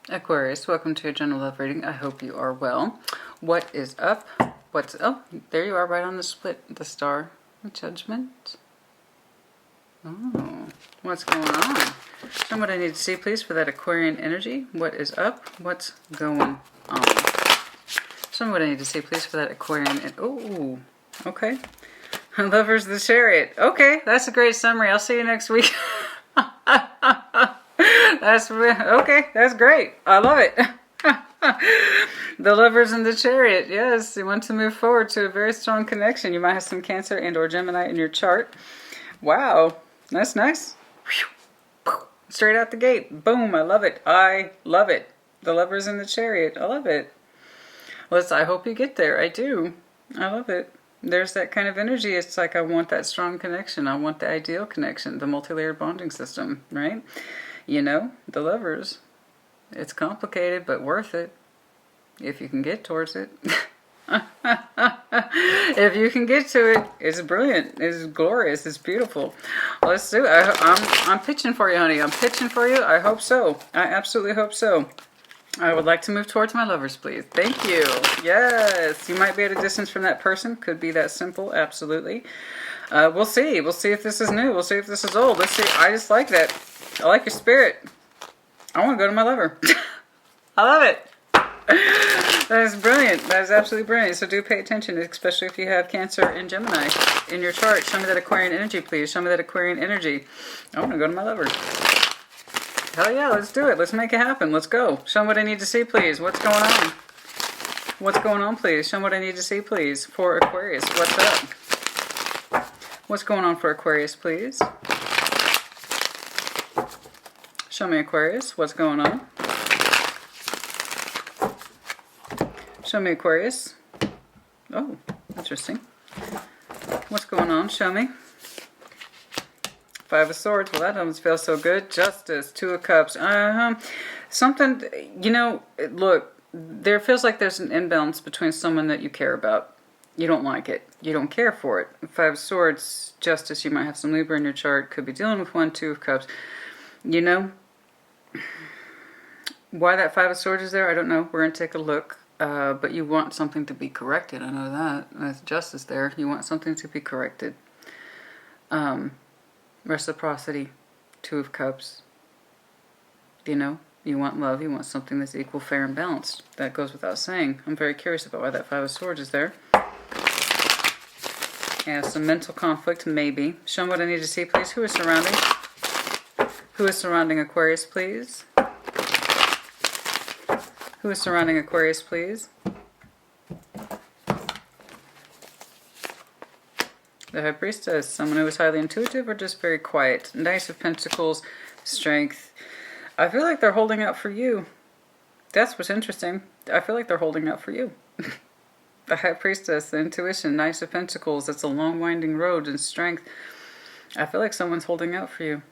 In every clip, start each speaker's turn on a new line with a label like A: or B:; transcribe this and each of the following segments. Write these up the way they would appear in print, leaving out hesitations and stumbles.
A: Aquarius, welcome to your general love reading. I hope you are well. What is up? Oh, there you are, right on the split, the star. Judgment. Oh, what's going on? Show me what I need to see, please, for that Aquarian energy. What is up? What's going on? Show me what I need to see, please, for that Aquarian. Oh, okay. Lovers, the Chariot. Okay, that's a great summary. I'll see you next week. That's okay. That's great. I love it. The Lovers and the Chariot. Yes, you want to move forward to a very strong connection. You might have some Cancer and or Gemini in your chart. Wow, that's nice. Straight out the gate. Boom. I love it. I love it. The Lovers and the Chariot. I love it. I hope you get there. I do. I love it. There's that kind of energy. It's like I want that strong connection. I want the ideal connection, the multi-layered bonding system, right? You know, the Lovers. It's complicated, but worth it. If you can get towards it. If you can get to it, it's brilliant. It's glorious. It's beautiful. Let's do it. I'm pitching for you, honey. I'm pitching for you. I hope so. I absolutely hope so. I would like to move towards my lovers, please. Thank you. Yes. You might be at a distance from that person. Could be that simple. Absolutely. We'll see. We'll see if this is new. We'll see if this is old. Let's see. I just like that. I like your spirit. I want to go to my lover. I love it. That is brilliant. That is absolutely brilliant. So do pay attention, especially if you have Cancer and Gemini in your chart. Show me that Aquarian energy, please. Show me that Aquarian energy. I want to go to my lover. Hell yeah, let's do it. Let's make it happen. Let's go. Show me what I need to see, please. What's going on? What's going on, please? Show me what I need to see, please. For Aquarius, what's up? What's going on for Aquarius, please? Show me Aquarius. What's going on? Show me Aquarius. Oh, interesting. What's going on? Show me. Five of Swords. Well, that doesn't feel so good. Justice. Two of Cups. Something, you know, look, there feels like there's an imbalance between someone that you care about. You don't like it. You don't care for it. Five of Swords. Justice. You might have some Libra in your chart. Could be dealing with one. Two of Cups. You know, why that Five of Swords is there, I don't know. We're going to take a look. But you want something to be corrected. I know that. With Justice there. You want something to be corrected. Reciprocity. Two of Cups. You know, you want love. You want something that's equal, fair, and balanced. That goes without saying. I'm very curious about why that Five of Swords is there. Yeah, some mental conflict, maybe. Show me what I need to see, please. Who is surrounding? Who is surrounding Aquarius, please? Who is surrounding Aquarius, please? The High Priestess. Someone who is highly intuitive or just very quiet. Knight of Pentacles. Strength. I feel like they're holding out for you. That's what's interesting. I feel like they're holding out for you. The High Priestess. The Intuition. Knight of Pentacles. That's a long winding road and strength. I feel like someone's holding out for you.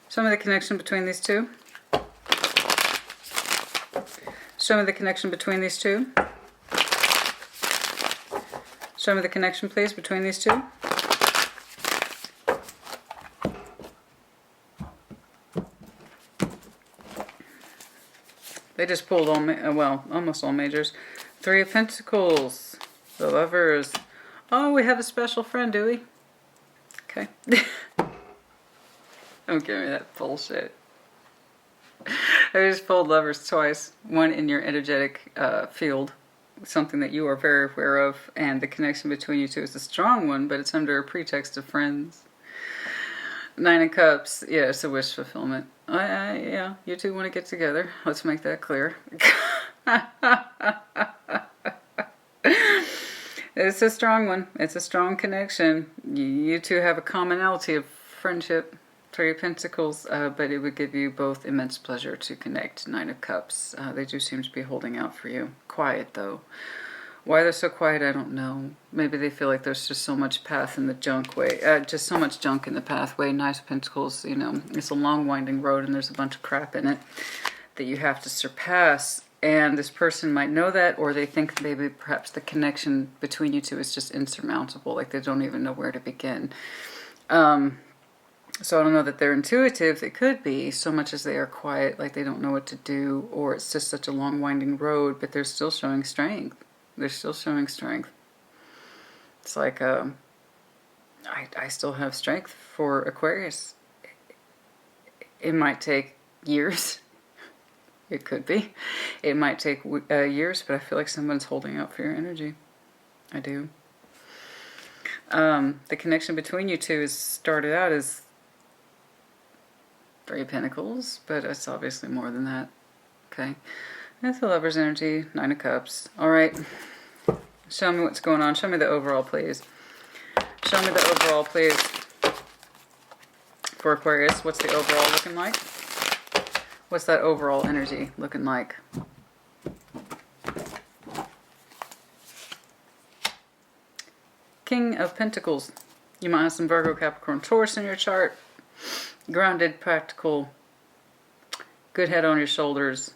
A: Show me the connection between these two. Show me the connection between these two. Show me the connection, please, between these two. They just pulled all, almost all majors. Three of Pentacles. The Lovers. Oh, we have a special friend, do we? Okay. Don't give me that bullshit. I just pulled Lovers twice. One in your energetic field. Something that you are very aware of. And the connection between you two is a strong one, but it's under a pretext of friends. Nine of Cups. Yeah, it's a wish fulfillment. Yeah, you two want to get together. Let's make that clear. It's a strong one. It's a strong connection. You two have a commonality of friendship. Three of Pentacles, but it would give you both immense pleasure to connect. Nine of Cups. They do seem to be holding out for you. Quiet, though. Why they're so quiet, I don't know. Maybe they feel like there's just so much path in the junk way. Just so much junk in the pathway. Knight of Pentacles, you know, it's a long winding road and there's a bunch of crap in it that you have to surpass. And this person might know that, or they think maybe perhaps the connection between you two is just insurmountable. Like they don't even know where to begin. So I don't know that they're intuitive. They could be, so much as they are quiet, like they don't know what to do, or it's just such a long winding road, but they're still showing strength. They're still showing strength. It's like, I still have strength for Aquarius. It might take years. It could be. It might take years, but I feel like someone's holding out for your energy. I do. The connection between you two is started out as 3 of Pentacles, but it's obviously more than that. Okay. That's the Lover's energy, 9 of Cups. All right. Show me what's going on. Show me the overall, please. Show me the overall, please. For Aquarius, what's the overall looking like? What's that overall energy looking like? King of Pentacles. You might have some Virgo, Capricorn, Taurus in your chart. Grounded, practical, good head on your shoulders,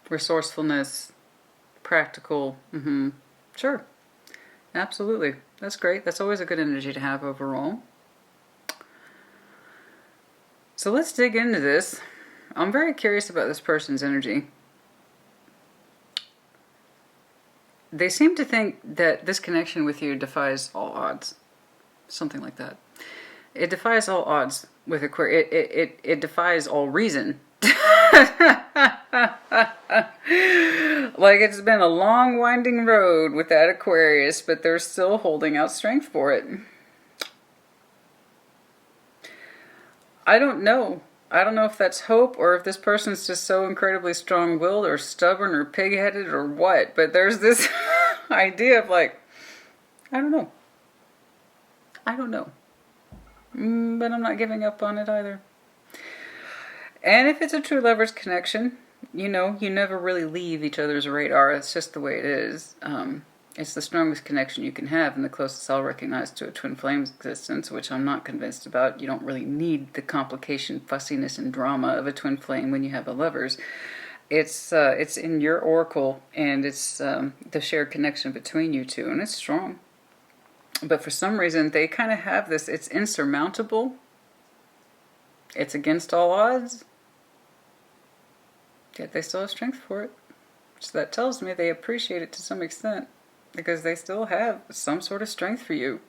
A: resourcefulness, practical. Sure. Absolutely. That's great. That's always a good energy to have overall. So let's dig into this. I'm very curious about this person's energy. They seem to think that this connection with you defies all odds. Something like that. It defies all odds with Aquarius. It defies all reason. Like it's been a long winding road with that Aquarius, but they're still holding out strength for it. I don't know. I don't know if that's hope or if this person's just so incredibly strong-willed or stubborn or pig-headed or what, but there's this idea of like, I don't know. I don't know. But I'm not giving up on it either. And if it's a true lover's connection, you know, you never really leave each other's radar. It's just the way it is. It's the strongest connection you can have and the closest I'll recognize to a twin flame existence, which I'm not convinced about. You don't really need the complication, fussiness, and drama of a twin flame when you have a lover's. It's in your oracle, and it's the shared connection between you two, and it's strong. But for some reason, they kind of have this, it's insurmountable. It's against all odds. Yet they still have strength for it. So that tells me they appreciate it to some extent, because they still have some sort of strength for you.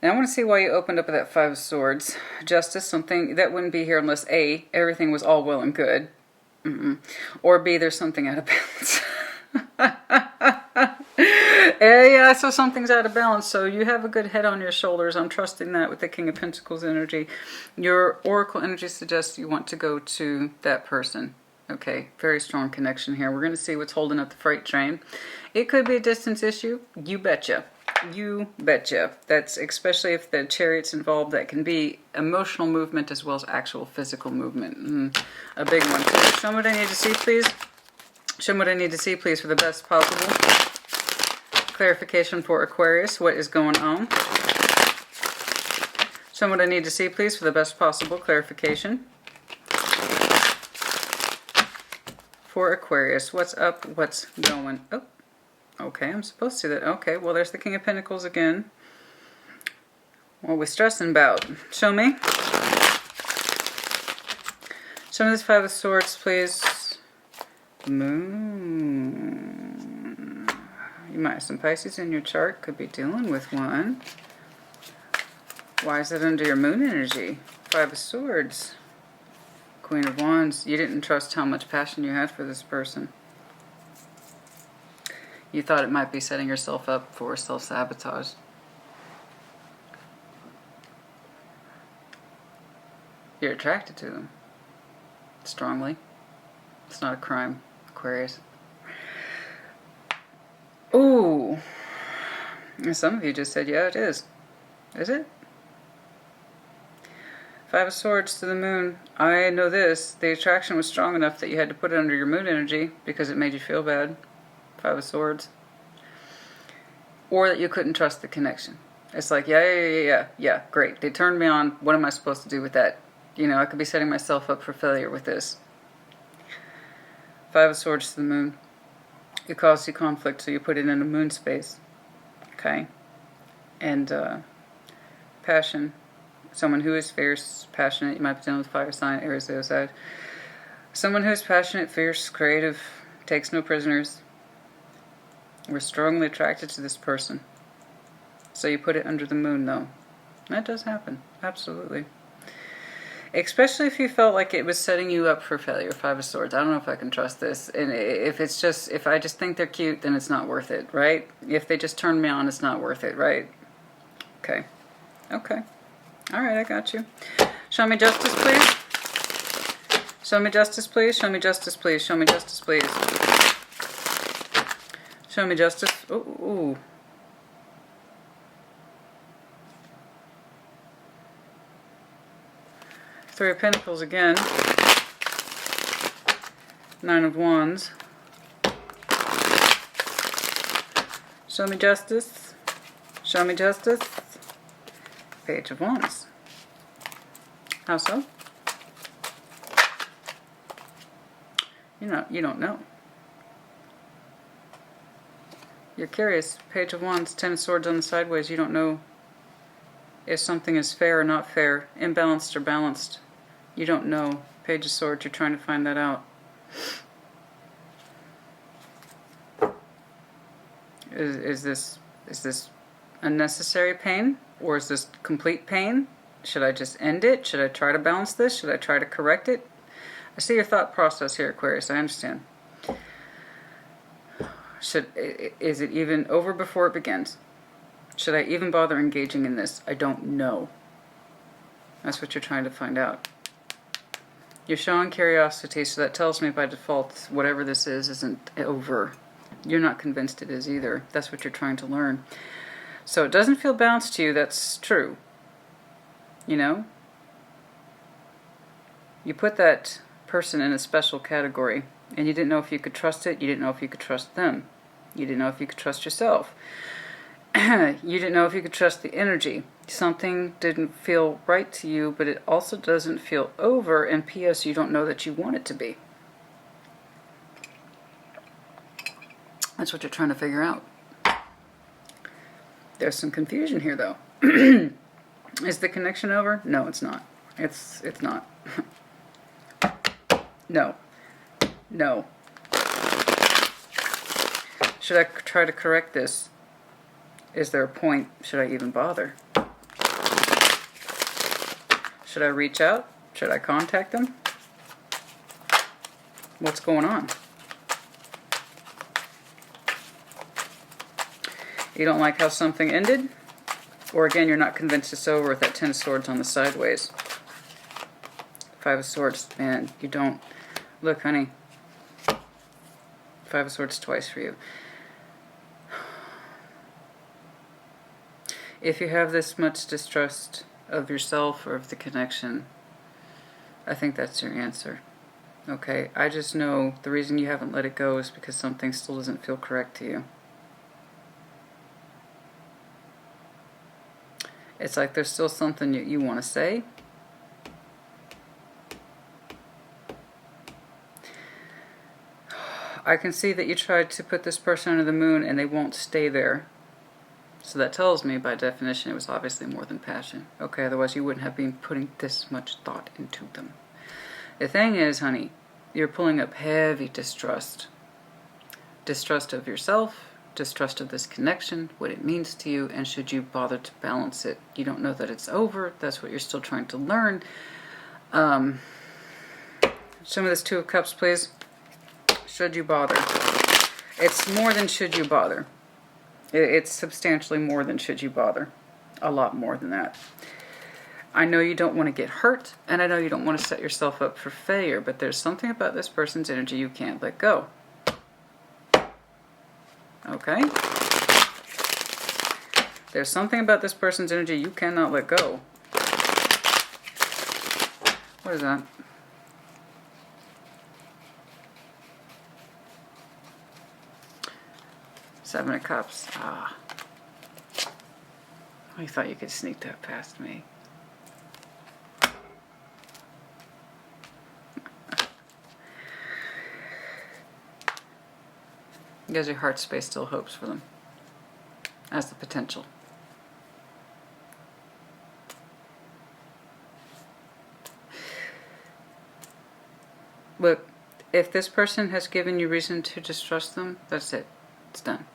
A: Now I want to see why you opened up with that 5 of Swords. Justice, something that wouldn't be here unless A, everything was all well and good. Or B, there's something out of balance. Yeah, so something's out of balance. So you have a good head on your shoulders. I'm trusting that with the King of Pentacles energy. Your oracle energy suggests you want to go to that person. Okay, very strong connection here. We're going to see what's holding up the freight train. It could be a distance issue. You betcha. You betcha. That's especially if the Chariot's involved. That can be emotional movement as well as actual physical movement. A big one. Show me what I need to see, please. Show me what I need to see, please, for the best possible clarification for Aquarius. What is going on? Show me what I need to see, please, for the best possible clarification for Aquarius. What's up? What's going? Oh, okay. I'm supposed to see that. Okay, well, there's the King of Pentacles again. What we're stressing about. Show me. Show me this 5 of Swords, please. Moon. You might have some Pisces in your chart. Could be dealing with one. Why is it under your moon energy? 5 of Swords. Queen of Wands. You didn't trust how much passion you had for this person. You thought it might be setting yourself up for self-sabotage. You're attracted to them. Strongly. It's not a crime, Aquarius. Ooh. And some of you just said, yeah, it is. Is it? 5 of Swords to the moon. I know this. The attraction was strong enough that you had to put it under your moon energy because it made you feel bad. 5 of Swords. Or that you couldn't trust the connection. It's like, yeah, great. They turned me on. What am I supposed to do with that? You know, I could be setting myself up for failure with this. 5 of Swords to the moon. It caused you conflict, so you put it in a moon space. Okay? And passion Someone who is fierce, passionate. You might be dealing with fire sign, Aries, the other side. Someone who is passionate, fierce, creative, takes no prisoners. We're strongly attracted to this person. So you put it under the moon, though. That does happen. Absolutely. Especially if you felt like it was setting you up for failure. Five of Swords. I don't know if I can trust this. And if I just think they're cute, then it's not worth it, right? If they just turn me on, it's not worth it, right? Okay. Okay. All right, I got you. Show me justice, please. Show me justice, please. Show me justice, please. Show me justice, please. Show me justice. Ooh. Three of Pentacles again. Nine of Wands. Show me justice. Show me justice. Page of Wands. How so? You don't know. You're curious. Page of Wands, Ten of Swords on the sideways. You don't know if something is fair or not fair, imbalanced or balanced. You don't know. Page of Swords, you're trying to find that out. Is this unnecessary pain? Or is this complete pain? Should I just end it? Should I try to balance this? Should I try to correct it? I see your thought process here, Aquarius. I understand. Is it even over before it begins? Should I even bother engaging in this? I don't know. That's what you're trying to find out. You're showing curiosity, so that tells me by default whatever this is isn't over. You're not convinced it is either. That's what you're trying to learn. So it doesn't feel balanced to you. That's true. You know? You put that person in a special category, and you didn't know if you could trust it. You didn't know if you could trust them. You didn't know if you could trust yourself. You didn't know if you could trust the energy. Something didn't feel right to you, but it also doesn't feel over, and P.S. you don't know that you want it to be. That's what you're trying to figure out. There's some confusion here, though. Is the connection over? No, it's not. It's not. No. No. Should I try to correct this? Is there a point? Should I even bother? Should I reach out? Should I contact them? What's going on? You don't like how something ended? Or again, you're not convinced it's over with that Ten of Swords on the sideways. Five of Swords, man, you don't. Look, honey. Five of Swords twice for you. If you have this much distrust of yourself or of the connection, I think that's your answer. Okay, I just know the reason you haven't let it go is because something still doesn't feel correct to you. It's like there's still something you want to say. I can see that you tried to put this person under the moon and they won't stay there. So that tells me, by definition, it was obviously more than passion. Okay, otherwise you wouldn't have been putting this much thought into them. The thing is, honey, you're pulling up heavy distrust. Distrust of yourself, distrust of this connection, what it means to you, and should you bother to balance it. You don't know that it's over. That's what you're still trying to learn. Show me this Two of Cups, please. Should you bother? It's more than should you bother. It's substantially more than should you bother. A lot more than that. I know you don't want to get hurt, and I know you don't want to set yourself up for failure, but there's something about this person's energy you can't let go. Okay? There's something about this person's energy you cannot let go. What is that? Seven of Cups. Ah. I thought you could sneak that past me. Because your heart space still hopes for them. As the potential. If this person has given you reason to distrust them, that's it. It's done.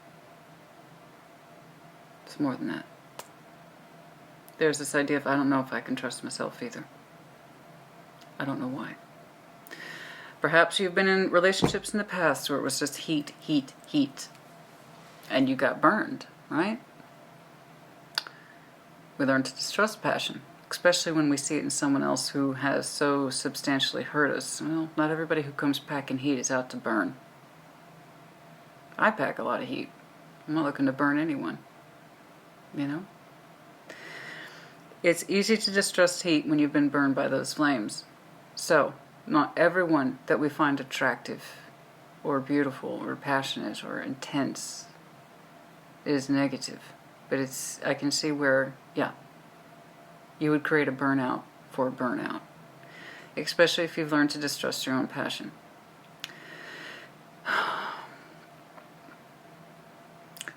A: It's more than that. There's this idea of, I don't know if I can trust myself either. I don't know why. Perhaps you've been in relationships in the past where it was just heat, heat, heat. And you got burned, right? We learn to distrust passion, especially when we see it in someone else who has so substantially hurt us. Well, not everybody who comes packing heat is out to burn. I pack a lot of heat. I'm not looking to burn anyone. You know? It's easy to distrust heat when you've been burned by those flames. So, not everyone that we find attractive or beautiful or passionate or intense is negative. But I can see where, yeah, you would create a burnout for a burnout. Especially if you've learned to distrust your own passion.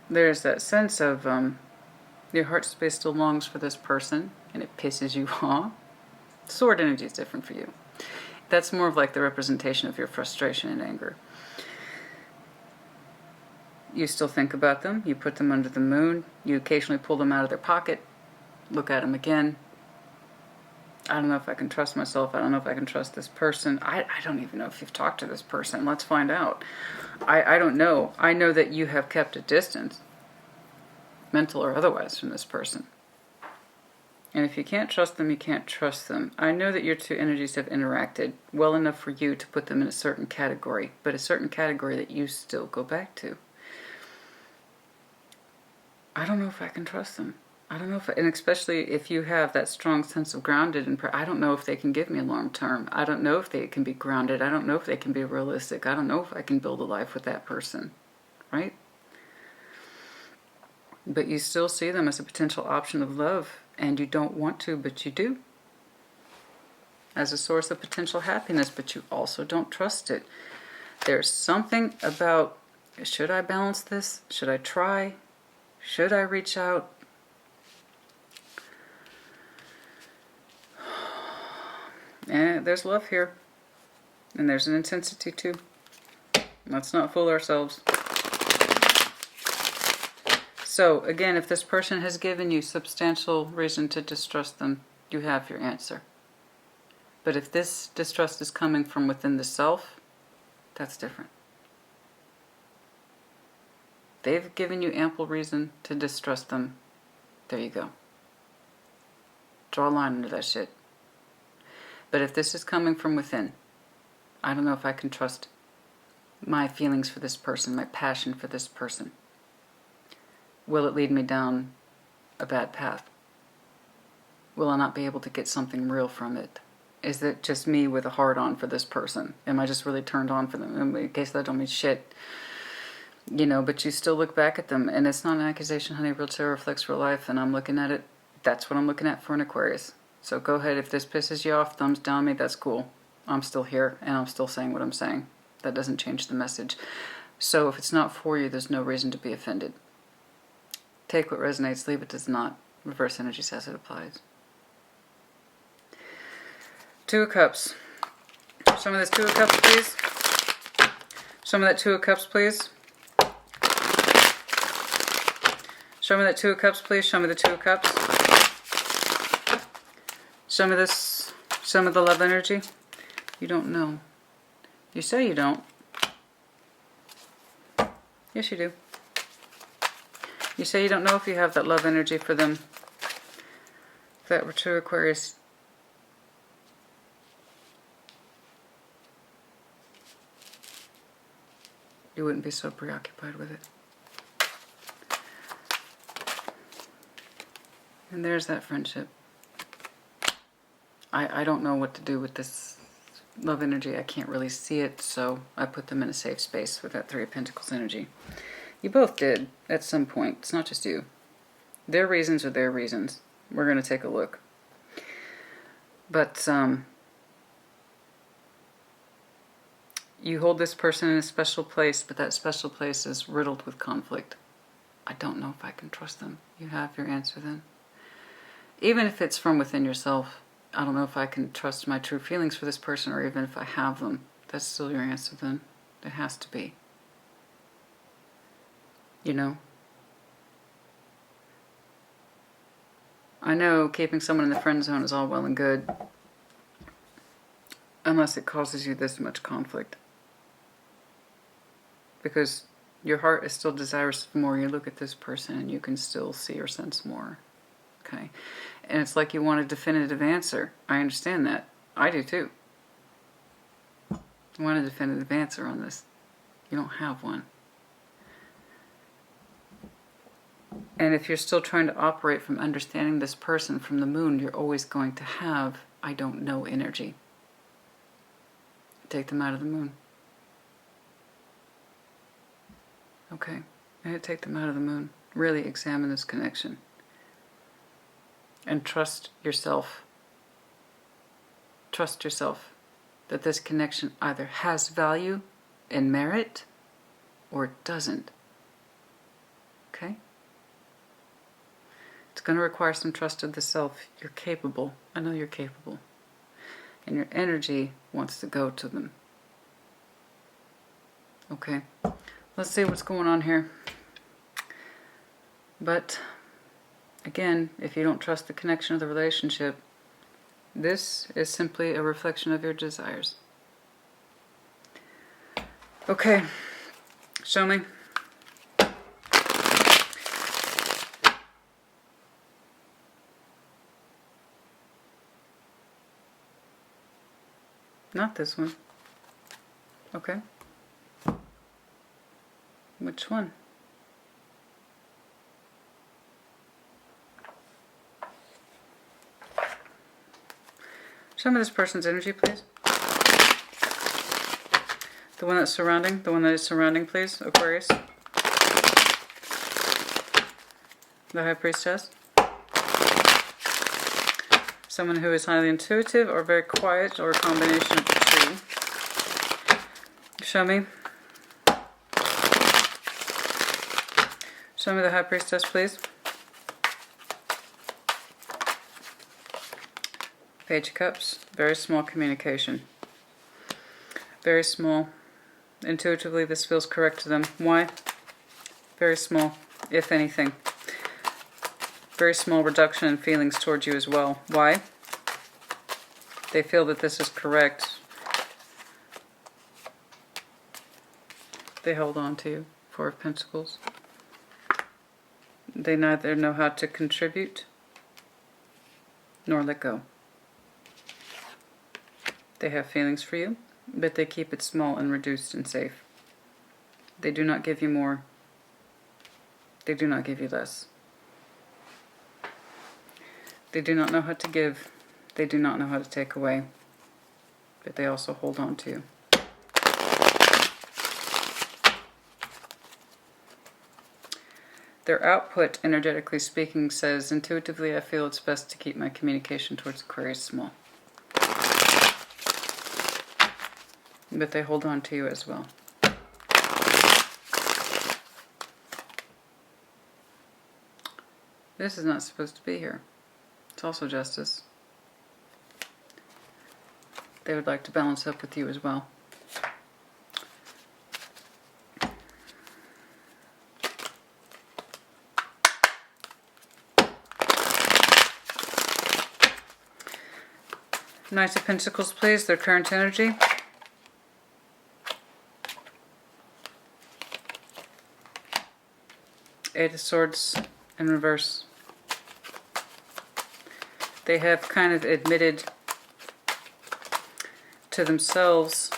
A: There's that sense of your heart space still longs for this person and it pisses you off. Sword energy is different for you. That's more of like the representation of your frustration and anger. You still think about them. You put them under the moon. You occasionally pull them out of their pocket. Look at them again. I don't know if I can trust myself. I don't know if I can trust this person. I don't even know if you've talked to this person. Let's find out. I don't know. I know that you have kept a distance, mental or otherwise, from this person. And if you can't trust them, you can't trust them. I know that your two energies have interacted well enough for you to put them in a certain category, but a certain category that you still go back to. I don't know if I can trust them. I don't know if, and especially if you have that strong sense of grounded, and I don't know if they can give me a long term. I don't know if they can be grounded. I don't know if they can be realistic. I don't know if I can build a life with that person, right? But you still see them as a potential option of love, and you don't want to, but you do. As a source of potential happiness, but you also don't trust it. There's something about, should I balance this? Should I try? Should I reach out? And there's love here. And there's an intensity too. Let's not fool ourselves. So, again, if this person has given you substantial reason to distrust them, you have your answer. But if this distrust is coming from within the self, that's different. They've given you ample reason to distrust them. There you go. Draw a line under that shit. But if this is coming from within, I don't know if I can trust my feelings for this person, my passion for this person. Will it lead me down a bad path? Will I not be able to get something real from it? Is it just me with a hard-on for this person? Am I just really turned on for them? In case that don't mean shit. You know, but you still look back at them, and it's not an accusation, honey. Real tarot reflects real life, and I'm looking at it. That's what I'm looking at for an Aquarius. So go ahead. If this pisses you off, thumbs down me, that's cool. I'm still here, and I'm still saying what I'm saying. That doesn't change the message. So if it's not for you, there's no reason to be offended. Take what resonates, leave what does not. Reverse energy says it applies. Two of Cups. Some of this Two of Cups, please. Some of that Two of Cups, please. Show me that Two of Cups, please. Show me the Two of Cups. Show me this. Some of the love energy. You don't know. You say you don't. Yes, you do. You say you don't know if you have that love energy for them. If that were true, Aquarius, you wouldn't be so preoccupied with it. And there's that friendship. I don't know what to do with this love energy. I can't really see it, so I put them in a safe space with that Three of Pentacles energy. You both did at some point. It's not just you. Their reasons are their reasons. We're going to take a look. But you hold this person in a special place, but that special place is riddled with conflict. I don't know if I can trust them. You have your answer then. Even if it's from within yourself, I don't know if I can trust my true feelings for this person, or even if I have them. That's still your answer then. It has to be. You know? I know keeping someone in the friend zone is all well and good, unless it causes you this much conflict. Because your heart is still desirous of more. You look at this person and you can still see or sense more. Okay? And it's like you want a definitive answer. I understand that. I do too. I want a definitive answer on this. You don't have one. And if you're still trying to operate from understanding this person from the moon, you're always going to have I don't know energy. Take them out of the moon. Okay, I'm going to take them out of the moon. Really examine this connection. And trust yourself. Trust yourself that this connection either has value and merit or it doesn't. Okay? It's going to require some trust of the self. You're capable. I know you're capable. And your energy wants to go to them. Okay? Let's see what's going on here. But, again, if you don't trust the connection of the relationship, this is simply a reflection of your desires. Okay, show me. Not this one. Okay. Which one? Show me this person's energy, please. The one that's surrounding, the one that is surrounding, please, Aquarius. The High Priestess. Someone who is highly intuitive or very quiet or a combination of the two. Show me. Show me the High Priestess, please. Page of Cups. Very small communication. Very small. Intuitively, this feels correct to them. Why? Very small, if anything. Very small reduction in feelings towards you as well. Why? They feel that this is correct. They hold on to you. Four of Pentacles. They neither know how to contribute nor let go. They have feelings for you, but they keep it small and reduced and safe. They do not give you more. They do not give you less. They do not know how to give. They do not know how to take away. But they also hold on to you. Their output, energetically speaking, says, intuitively I feel it's best to keep my communication towards Aquarius small. But they hold on to you as well. This is not supposed to be here. It's also Justice. They would like to balance up with you as well. Knight of Pentacles, please, their current energy. Eight of Swords in reverse. They have kind of admitted to themselves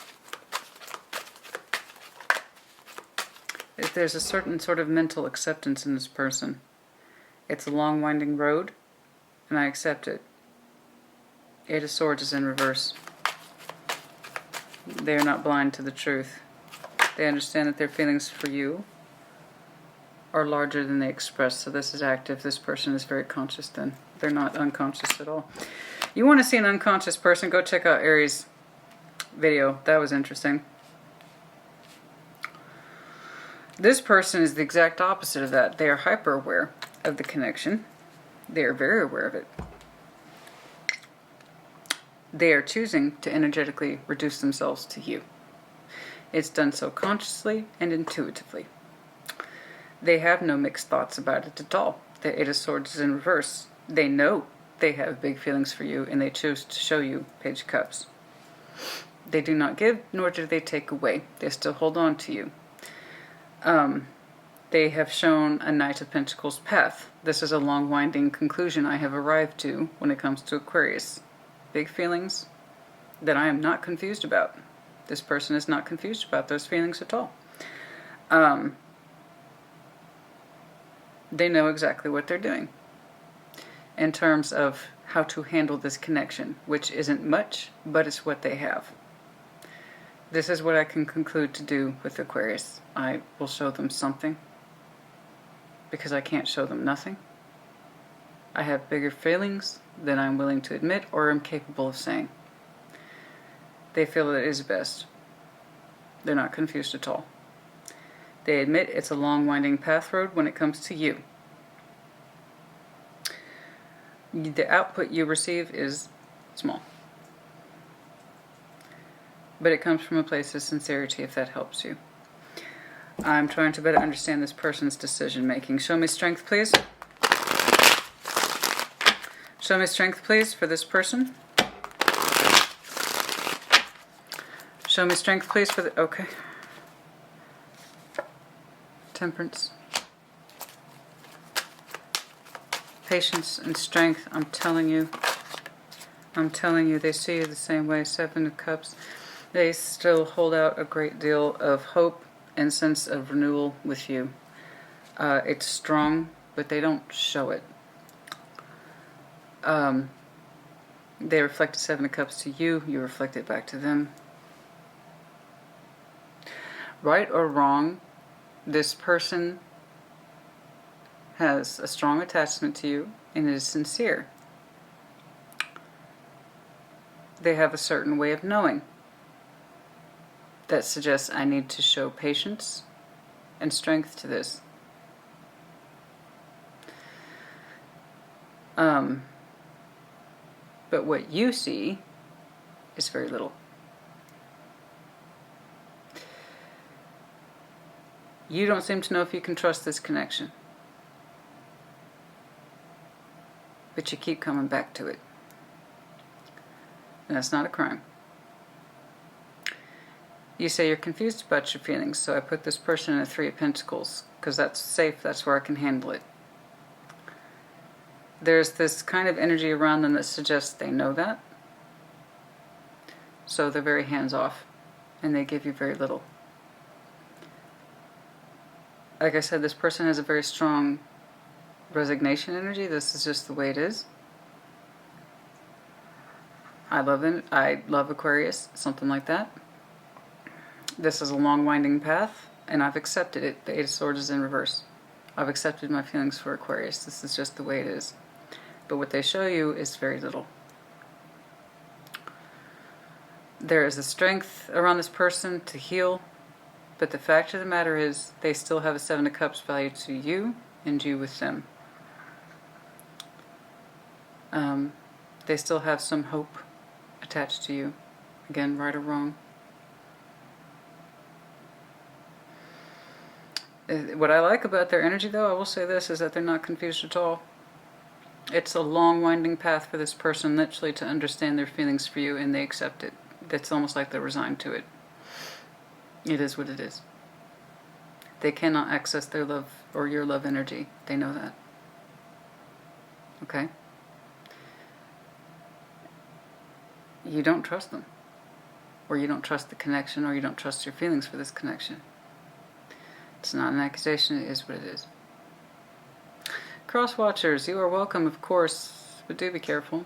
A: that there's a certain sort of mental acceptance in this person. It's a long winding road, and I accept it. Eight of Swords is in reverse. They are not blind to the truth. They understand that their feelings for you are larger than they express, so this is active. This person is very conscious then. They're not unconscious at all. You want to see an unconscious person, go check out Aries' video. That was interesting. This person is the exact opposite of that. They are hyper aware of the connection. They are very aware of it. They are choosing to energetically reduce themselves to you. It's done so consciously and intuitively. They have no mixed thoughts about it at all. The Eight of Swords is in reverse. They know they have big feelings for you, and they choose to show you Page of Cups. They do not give, nor do they take away. They still hold on to you. They have shown a Knight of Pentacles path. This is a long, winding conclusion I have arrived to when it comes to Aquarius. Big feelings that I am not confused about. This person is not confused about those feelings at all. They know exactly what they're doing in terms of how to handle this connection, which isn't much, but it's what they have. This is what I can conclude to do with Aquarius. I will show them something, because I can't show them nothing. I have bigger feelings than I'm willing to admit or am capable of saying. They feel that it is best. They're not confused at all. They admit it's a long, winding path road when it comes to you. The output you receive is small. But it comes from a place of sincerity, if that helps you. I'm trying to better understand this person's decision making. Show me strength, please. Show me strength, please, for this person. Show me strength, please, for the... Okay. Temperance. Patience and strength. I'm telling you, they see you the same way. Seven of Cups. They still hold out a great deal of hope and sense of renewal with you. It's strong, but they don't show it. They reflect the Seven of Cups to you. You reflect it back to them. Right or wrong, this person has a strong attachment to you and is sincere. They have a certain way of knowing that suggests I need to show patience and strength to this. But what you see is very little. You don't seem to know if you can trust this connection. But you keep coming back to it. And that's not a crime. You say you're confused about your feelings, so I put this person in a Three of Pentacles, because that's safe, that's where I can handle it. There's this kind of energy around them that suggests they know that. So they're very hands-off, and they give you very little. Like I said, this person has a very strong resignation energy. This is just the way it is. I love it. I love Aquarius, something like that. This is a long, winding path, and I've accepted it. The Eight of Swords is in reverse. I've accepted my feelings for Aquarius. This is just the way it is. But what they show you is very little. There is a strength around this person to heal, but the fact of the matter is they still have a Seven of Cups value to you and you with them. They still have some hope attached to you. Again, right or wrong. What I like about their energy, though, I will say this, is that they're not confused at all. It's a long, winding path for this person, literally, to understand their feelings for you, and they accept it. It's almost like they're resigned to it. It is what it is. They cannot access their love or your love energy. They know that. Okay? You don't trust them. Or you don't trust the connection, or you don't trust your feelings for this connection. It's not an accusation, it is what it is. Cross watchers, you are welcome, of course, but do be careful.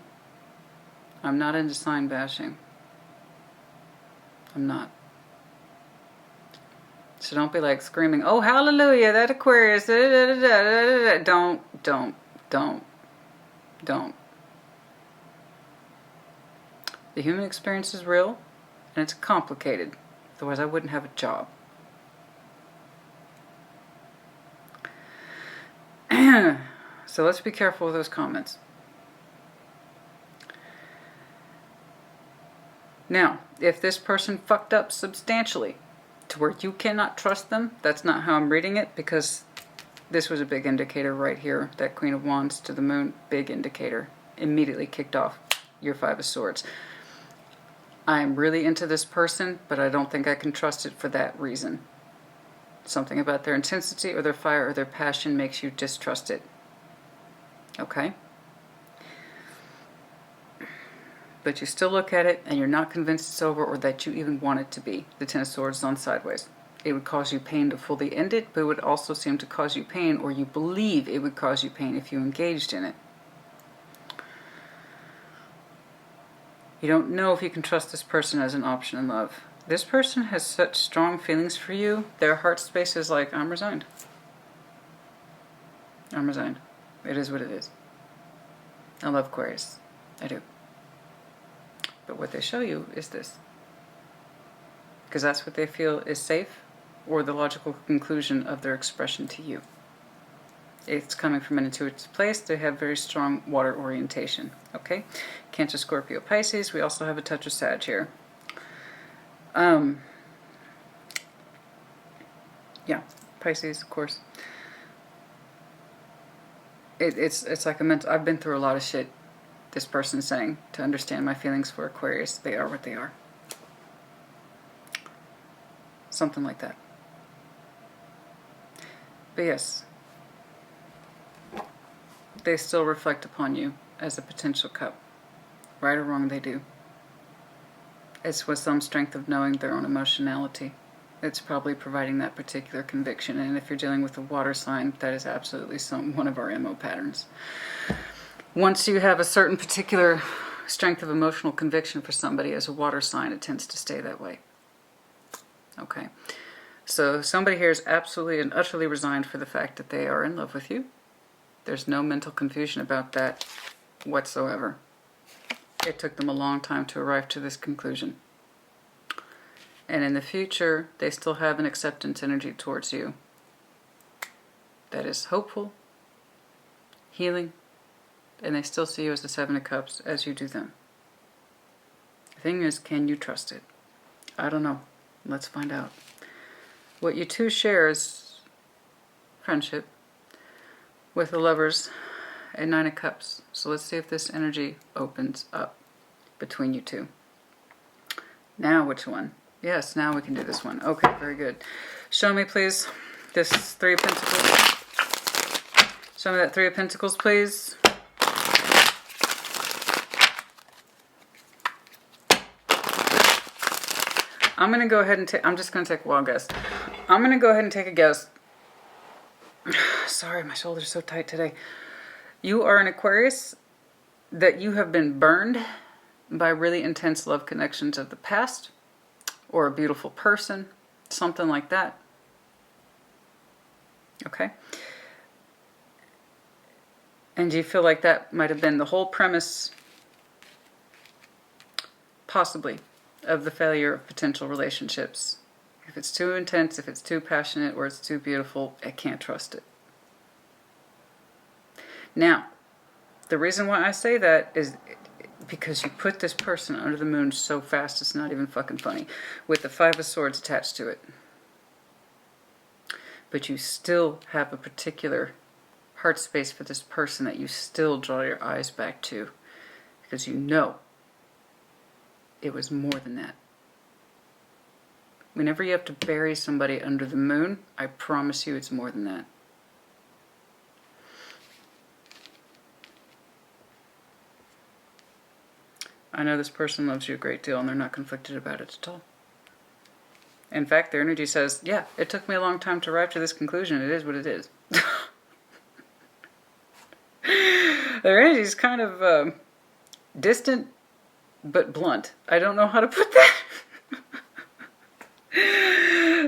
A: I'm not into sign bashing. I'm not. So don't be like screaming, oh hallelujah, that Aquarius, da, da, da, da, da, da. Don't. The human experience is real, and it's complicated. Otherwise I wouldn't have a job. So let's be careful with those comments. Now, if this person fucked up substantially to where you cannot trust them. That's not how I'm reading it, because this was a big indicator right here. That Queen of Wands to the Moon, big indicator. Immediately kicked off your Five of Swords. I'm really into this person, but I don't think I can trust it for that reason. Something about their intensity or their fire or their passion makes you distrust it. Okay? But you still look at it and you're not convinced it's over or that you even want it to be. The Ten of Swords is on sideways. It would cause you pain to fully end it, but it would also seem to cause you pain, or you believe it would cause you pain if you engaged in it. You don't know if you can trust this person as an option in love. This person has such strong feelings for you. Their heart space is like, I'm resigned. I'm resigned. It is what it is. I love Aquarius. I do. But what they show you is this. Because that's what they feel is safe, or the logical conclusion of their expression to you. It's coming from an intuitive place. They have very strong water orientation. Okay? Cancer, Scorpio, Pisces. We also have a touch of Sag here. Yeah, Pisces, of course. It's like I've been through a lot of shit, this person's saying, to understand my feelings for Aquarius. They are what they are. Something like that. But yes, they still reflect upon you as a potential cup. Right or wrong, they do. It's with some strength of knowing their own emotionality. It's probably providing that particular conviction. And if you're dealing with a water sign, that is absolutely one of our MO patterns. Once you have a certain particular strength of emotional conviction for somebody as a water sign, it tends to stay that way. Okay. So somebody here is absolutely and utterly resigned for the fact that they are in love with you. There's no mental confusion about that whatsoever. It took them a long time to arrive to this conclusion. And in the future, they still have an acceptance energy towards you that is hopeful, healing, and they still see you as the Seven of Cups as you do them. The thing is, can you trust it? I don't know. Let's find out. What you two share is friendship with the Lovers and Nine of Cups. So let's see if this energy opens up between you two. Now which one? Yes, now we can do this one. Okay, very good. Show me, please, this Three of Pentacles. Show me that Three of Pentacles, please. I'm going to go ahead and take, I'm just going to take a wild guess. I'm going to go ahead and take a guess. Sorry, my shoulders are so tight today. You are an Aquarius that you have been burned by really intense love connections of the past, or a beautiful person, something like that. Okay? And you feel like that might have been the whole premise, possibly, of the failure of potential relationships. If it's too intense, if it's too passionate, or it's too beautiful, I can't trust it. Now, the reason why I say that is because you put this person under the moon so fast it's not even fucking funny, with the Five of Swords attached to it. But you still have a particular heart space for this person that you still draw your eyes back to, because you know it was more than that. Whenever you have to bury somebody under the moon, I promise you it's more than that. I know this person loves you a great deal and they're not conflicted about it at all. In fact, their energy says, yeah, it took me a long time to arrive to this conclusion. It is what it is. Their energy is kind of distant but blunt. I don't know how to put that.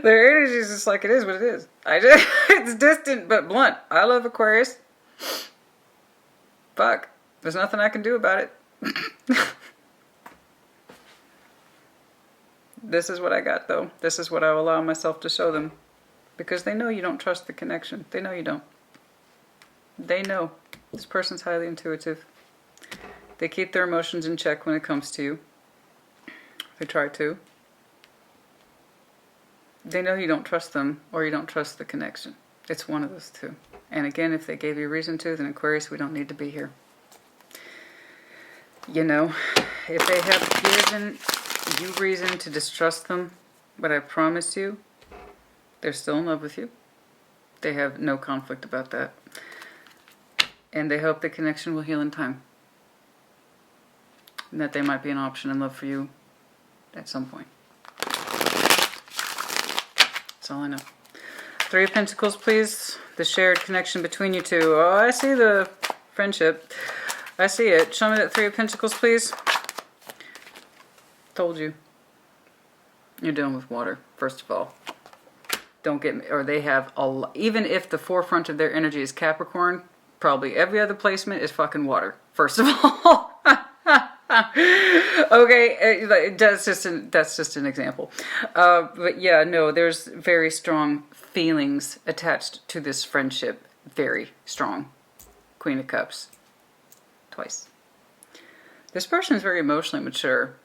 A: Their energy is just like, it is what it is. It's distant but blunt. I love Aquarius. Fuck. There's nothing I can do about it. This is what I got, though. This is what I will allow myself to show them. Because they know you don't trust the connection. They know you don't. They know. This person's highly intuitive. They keep their emotions in check when it comes to you. They try to. They know you don't trust them or you don't trust the connection. It's one of those two. And again, if they gave you reason to, then Aquarius, we don't need to be here. You know, if they have given you reason to distrust them, but I promise you, they're still in love with you. They have no conflict about that. And they hope the connection will heal in time. And that they might be an option in love for you at some point. That's all I know. Three of Pentacles, please. The shared connection between you two. Oh, I see the friendship. I see it. Show me that Three of Pentacles, please. Told you. You're dealing with water, first of all. Don't get me, or they have a lot. Even if the forefront of their energy is Capricorn, probably every other placement is fucking water, first of all. Okay, that's just an example. But yeah, no, there's very strong feelings attached to this friendship. Very strong. Queen of Cups. Twice. This person is very emotionally mature.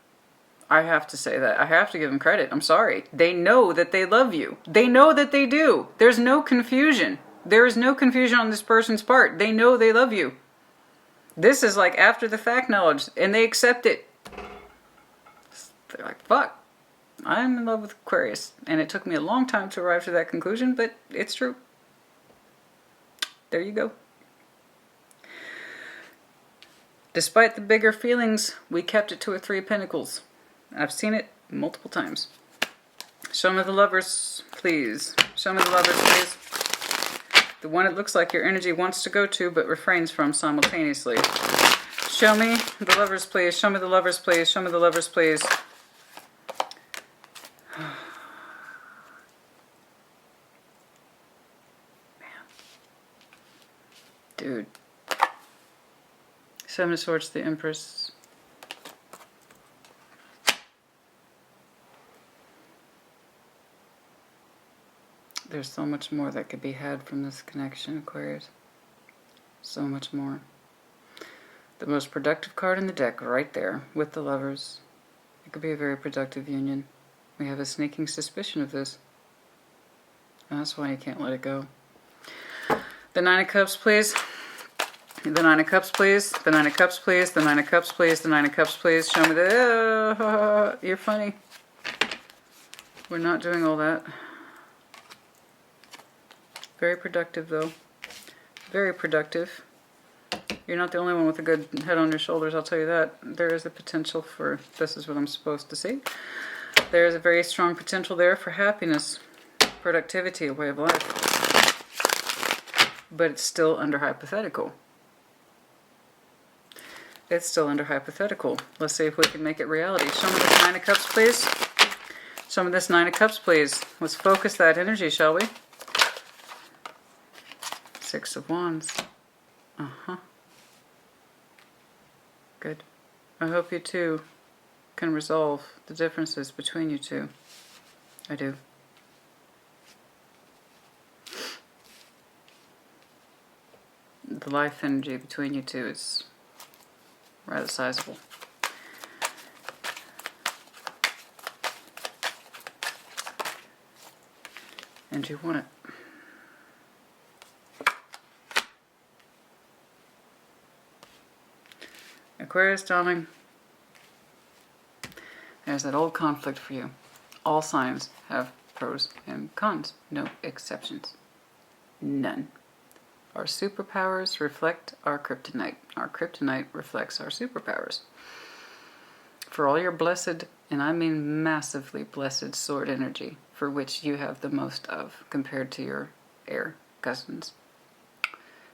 A: I have to say that. I have to give them credit. I'm sorry. They know that they love you. They know that they do. There's no confusion. There is no confusion on this person's part. They know they love you. This is like after the fact knowledge, and they accept it. They're like, fuck, I'm in love with Aquarius. And it took me a long time to arrive to that conclusion, but it's true. There you go. Despite the bigger feelings, we kept it to a Three of Pentacles. I've seen it multiple times. Show me the Lovers, please. Show me the Lovers, please. The one it looks like your energy wants to go to but refrains from simultaneously. Show me the Lovers, please. Show me the Lovers, please. Show me the Lovers, please. Man. Dude. Seven of Swords, the Empress. There's so much more that could be had from this connection, Aquarius. So much more. The most productive card in the deck right there with the Lovers. It could be a very productive union. We have a sneaking suspicion of this. And that's why you can't let it go. The Nine of Cups, please. The Nine of Cups, please. The Nine of Cups, please. The Nine of Cups, please. The Nine of Cups, please. Show me the... you're funny. We're not doing all that. Very productive, though. Very productive. You're not the only one with a good head on your shoulders, I'll tell you that. There is a potential for... This is what I'm supposed to see. There is a very strong potential there for happiness, productivity, a way of life. But it's still under hypothetical. It's still under hypothetical. Let's see if we can make it reality. Show me this Nine of Cups, please. Show me this Nine of Cups, please. Let's focus that energy, shall we? Six of Wands. Good. I hope you two can resolve the differences between you two. I do. The life energy between you two is rather sizable. And you want it. Aquarius, darling, there's that old conflict for you. All signs have pros and cons, no exceptions. None. Our superpowers reflect our kryptonite. Our kryptonite reflects our superpowers. For all your blessed, and I mean massively blessed sword energy, for which you have the most of compared to your air cousins,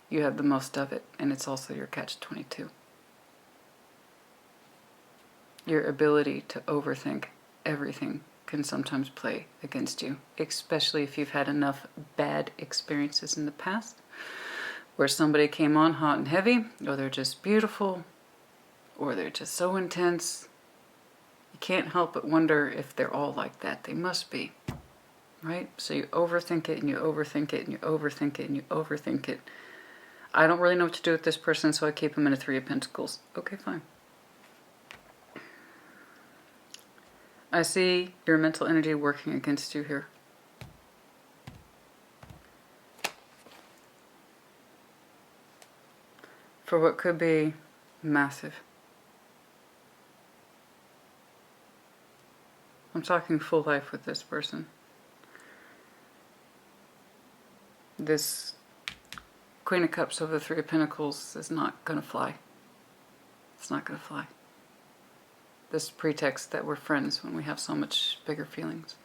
A: you have the most of it, and it's also your catch-22. Your ability to overthink everything can sometimes play against you, especially if you've had enough bad experiences in the past where somebody came on hot and heavy, or they're just beautiful, or they're just so intense. You can't help but wonder if they're all like that. They must be, right? So you overthink it, and you overthink it, and you overthink it, and you overthink it. I don't really know what to do with this person, so I keep them in a Three of Pentacles. Okay, fine. I see your mental energy working against you here. for what could be massive. I'm talking full life with this person. This Queen of Cups over the Three of Pentacles is not going to fly. It's not going to fly. This pretext that we're friends when we have so much bigger feelings.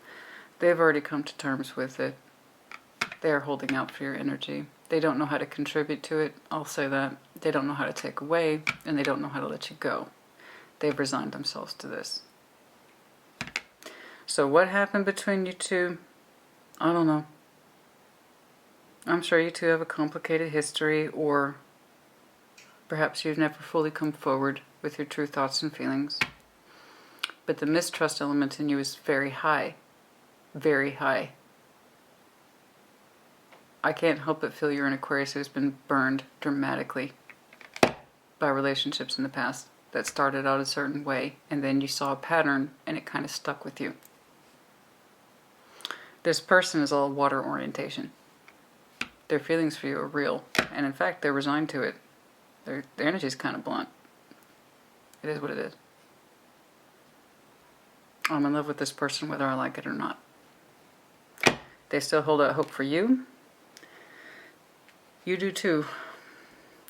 A: They've already come to terms with it. They're holding out for your energy. They don't know how to contribute to it. I'll say that. They don't know how to take away, and they don't know how to let you go. They've resigned themselves to this. So what happened between you two? I don't know. I'm sure you two have a complicated history, or perhaps you've never fully come forward with your true thoughts and feelings. But the mistrust element in you is very high. Very high. I can't help but feel you're an Aquarius who's been burned dramatically by relationships in the past that started out a certain way, and then you saw a pattern and it kind of stuck with you. This person is all water orientation. Their feelings for you are real, and in fact they're resigned to it. Their energy is kind of blunt. It is what it is. I'm in love with this person whether I like it or not. They still hold out hope for you. You do too,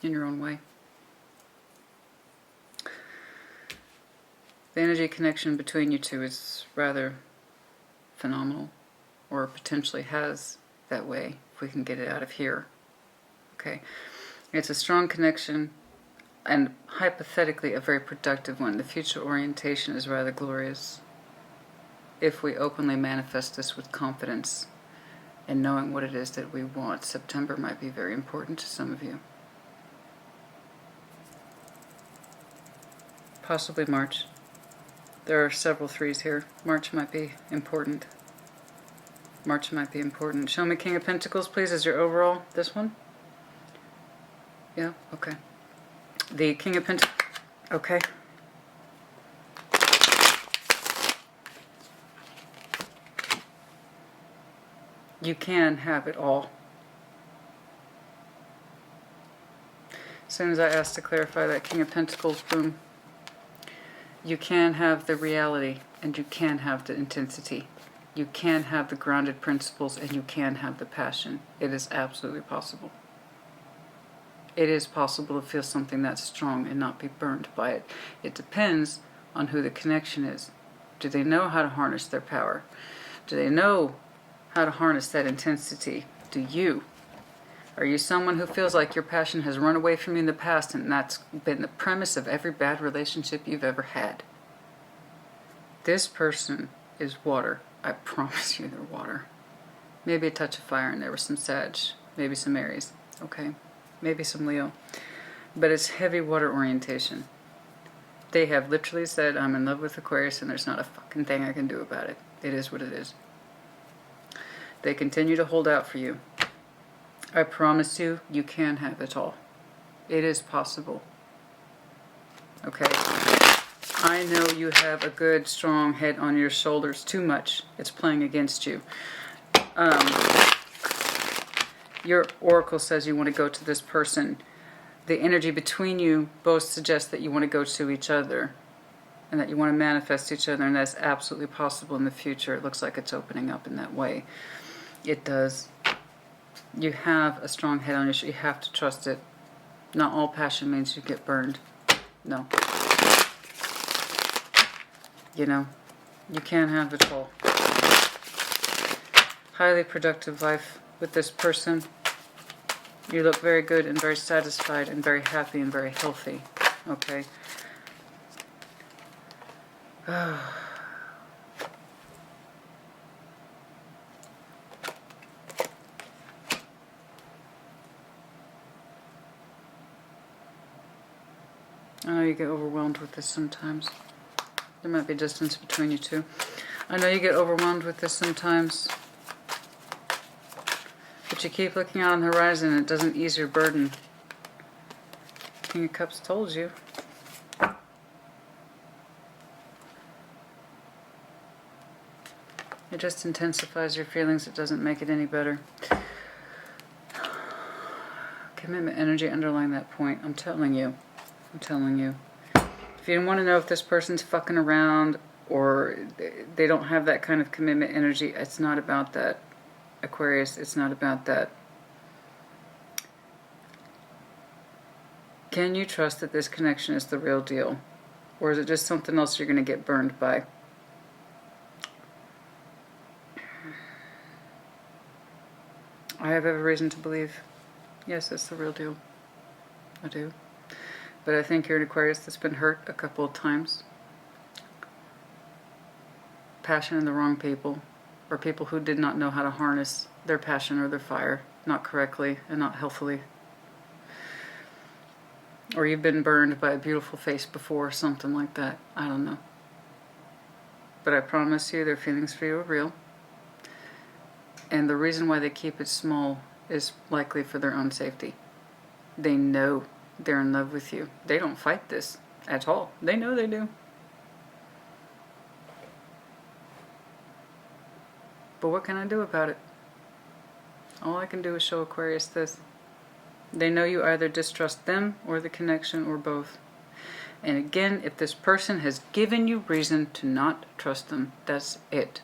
A: in your own way. The energy connection between you two is rather phenomenal, or potentially has that way, if we can get it out of here. Okay, it's a strong connection, and hypothetically a very productive one. The future orientation is rather glorious if we openly manifest this with confidence and knowing what it is that we want. September might be very important to some of you. Possibly March. There are several threes here. March might be important. March might be important. Show me King of Pentacles, please, as your overall. This one? Yeah? Okay. The King of Pentacles. Okay. You can have it all. As soon as I asked to clarify that King of Pentacles, boom. You can have the reality, and you can have the intensity. You can have the grounded principles, and you can have the passion. It is absolutely possible. It is possible to feel something that's strong and not be burned by it. It depends on who the connection is. Do they know how to harness their power? Do they know how to harness that intensity? Do you? Are you someone who feels like your passion has run away from you in the past, and that's been the premise of every bad relationship you've ever had? This person is water. I promise you they're water. Maybe a touch of fire in there with some Sag. Maybe some Aries. Okay? Maybe some Leo. But it's heavy water orientation. They have literally said, I'm in love with Aquarius and there's not a fucking thing I can do about it. It is what it is. They continue to hold out for you. I promise you, you can have it all. It is possible. Okay? I know you have a good, strong head on your shoulders. Too much. It's playing against you. Your oracle says you want to go to this person. The energy between you both suggests that you want to go to each other and that you want to manifest each other, and that's absolutely possible in the future. It looks like it's opening up in that way. It does. You have a strong head on your shoulders. You have to trust it. Not all passion means you get burned. No. You know, you can have it all. Highly productive life with this person. You look very good and very satisfied and very happy and very healthy. Okay? I know you get overwhelmed with this sometimes. There might be distance between you two. I know you get overwhelmed with this sometimes. But you keep looking out on the horizon and it doesn't ease your burden. King of Cups told you. It just intensifies your feelings. It doesn't make it any better. commitment energy underlying that point. I'm telling you. I'm telling you. If you want to know if this person's fucking around or they don't have that kind of commitment energy, it's not about that, Aquarius. It's not about that. Can you trust that this connection is the real deal? Or is it just something else you're going to get burned by? I have every reason to believe, yes, it's the real deal. I do. But I think you're an Aquarius that's been hurt a couple of times. Passion in the wrong people, or people who did not know how to harness their passion or their fire, not correctly and not healthily. Or you've been burned by a beautiful face before, something like that. I don't know. But I promise you their feelings for you are real. And the reason why they keep it small is likely for their own safety. They know they're in love with you. They don't fight this at all. They know they do. But what can I do about it? All I can do is show Aquarius this. They know you either distrust them or the connection or both. And again, if this person has given you reason to not trust them, that's it.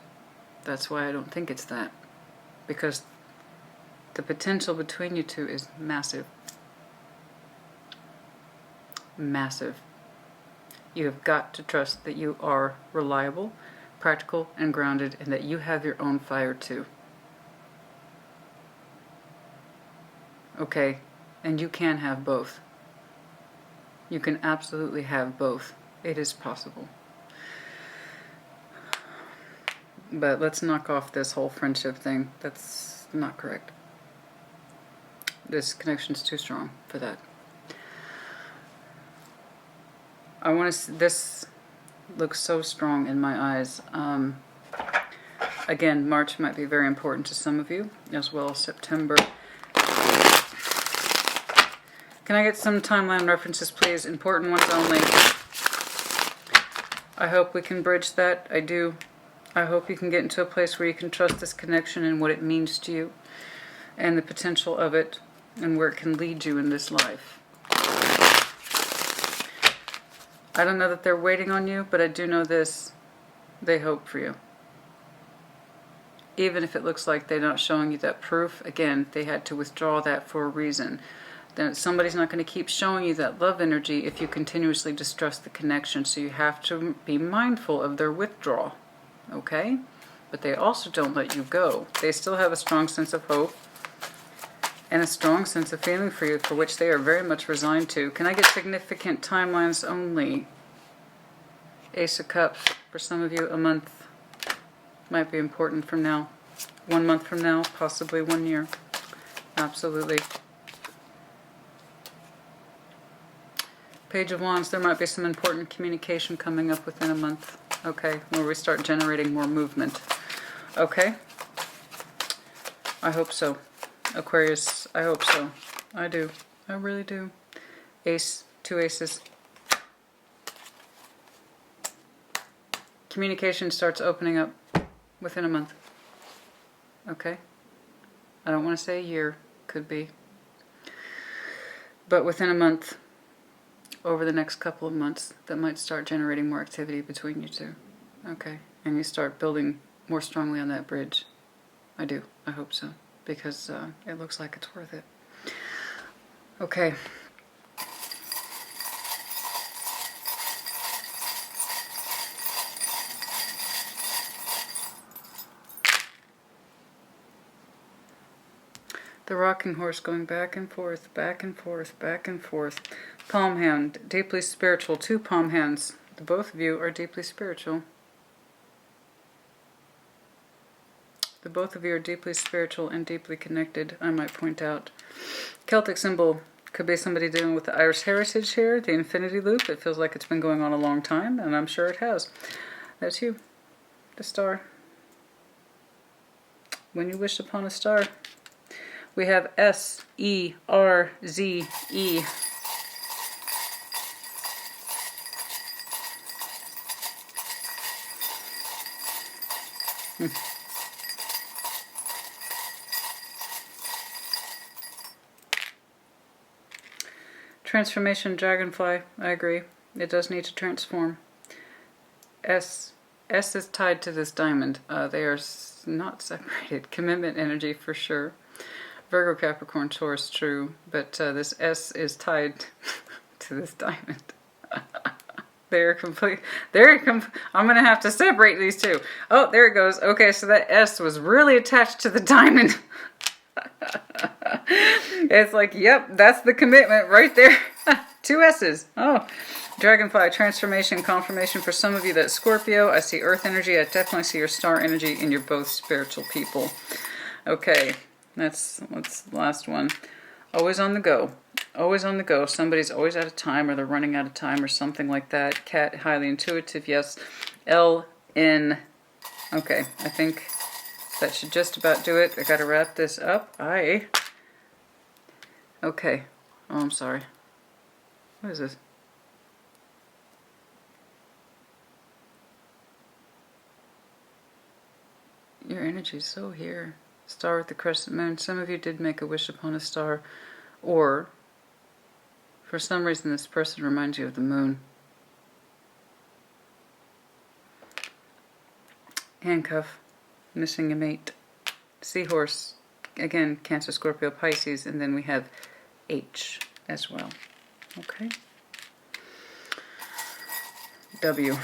A: That's why I don't think it's that. Because the potential between you two is massive. Massive. You have got to trust that you are reliable, practical, and grounded, and that you have your own fire too. Okay, and you can have both. You can absolutely have both. It is possible. But let's knock off this whole friendship thing. That's not correct. This connection's too strong for that. I want to. This looks so strong in my eyes. Again, March might be very important to some of you, as well as September. Can I get some timeline references, please? Important ones only. I hope we can bridge that. I do. I hope you can get into a place where you can trust this connection and what it means to you, and the potential of it, and where it can lead you in this life. I don't know that they're waiting on you, but I do know this. They hope for you. Even if it looks like they're not showing you that proof, again, they had to withdraw that for a reason. Then somebody's not going to keep showing you that love energy if you continuously distrust the connection, so you have to be mindful of their withdrawal, okay? But they also don't let you go. They still have a strong sense of hope and a strong sense of feeling for you, for which they are very much resigned to. Can I get significant timelines only? Ace of Cups, for some of you, a month might be important from now. 1 month from now, possibly 1 year. Absolutely. Page of Wands, there might be some important communication coming up within a month. Okay, where we start generating more movement. Okay? I hope so. Aquarius, I hope so. I do. I really do. Ace, 2 aces. Communication starts opening up within a month. Okay? I don't want to say a year. Could be. But within a month, over the next couple of months, that might start generating more activity between you two. Okay? And you start building more strongly on that bridge. I do. I hope so. Because it looks like it's worth it. Okay. The rocking horse going back and forth, back and forth, back and forth. Palm hand, deeply spiritual. 2 palm hands. The both of you are deeply spiritual. The both of you are deeply spiritual and deeply connected, I might point out. Celtic symbol. Could be somebody dealing with the Irish heritage here. The infinity loop. It feels like it's been going on a long time, and I'm sure it has. That's you. The star. When you wish upon a star. We have S-E-R-Z-E. Transformation, dragonfly. I agree. It does need to transform. S is tied to this diamond. They are not separated. Commitment energy for sure. Virgo, Capricorn, Taurus, true. But this S is tied to this diamond. They're complete. I'm going to have to separate these two. Oh, there it goes. Okay, so that S was really attached to the diamond. It's like, yep, that's the commitment right there. 2 S's. Oh, dragonfly, transformation, confirmation for some of you. That's Scorpio. I see earth energy. I definitely see your star energy, and you're both spiritual people. Okay, that's the last one. Always on the go. Always on the go. Somebody's always out of time, or they're running out of time, or something like that. Cat, highly intuitive. Yes. L, N. Okay, I think that should just about do it. I gotta wrap this up. Okay. Oh, I'm sorry. What is this? Your energy's so here. Star with the crescent moon. Some of you did make a wish upon a star, or for some reason this person reminds you of the moon. Handcuff. Missing a mate. Seahorse. Again, Cancer, Scorpio, Pisces. And then we have H as well. Okay. W.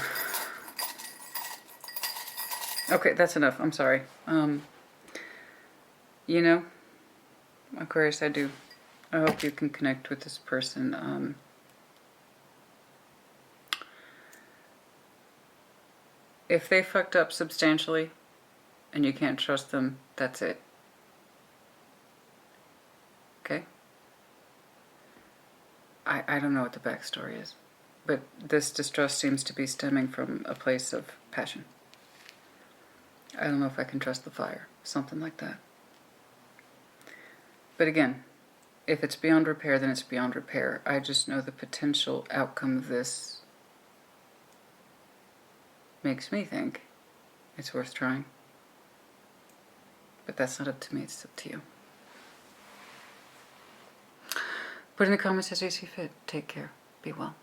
A: Okay, that's enough. I'm sorry. You know, Aquarius, I hope you can connect with this person. If they fucked up substantially and you can't trust them, that's it. Okay? I don't know what the backstory is, but this distrust seems to be stemming from a place of passion. I don't know if I can trust the fire. Something like that. But again, if it's beyond repair, then it's beyond repair. I just know the potential outcome of this makes me think it's worth trying. But that's not up to me, it's up to you. Put in the comments as you see fit. Take care. Be well.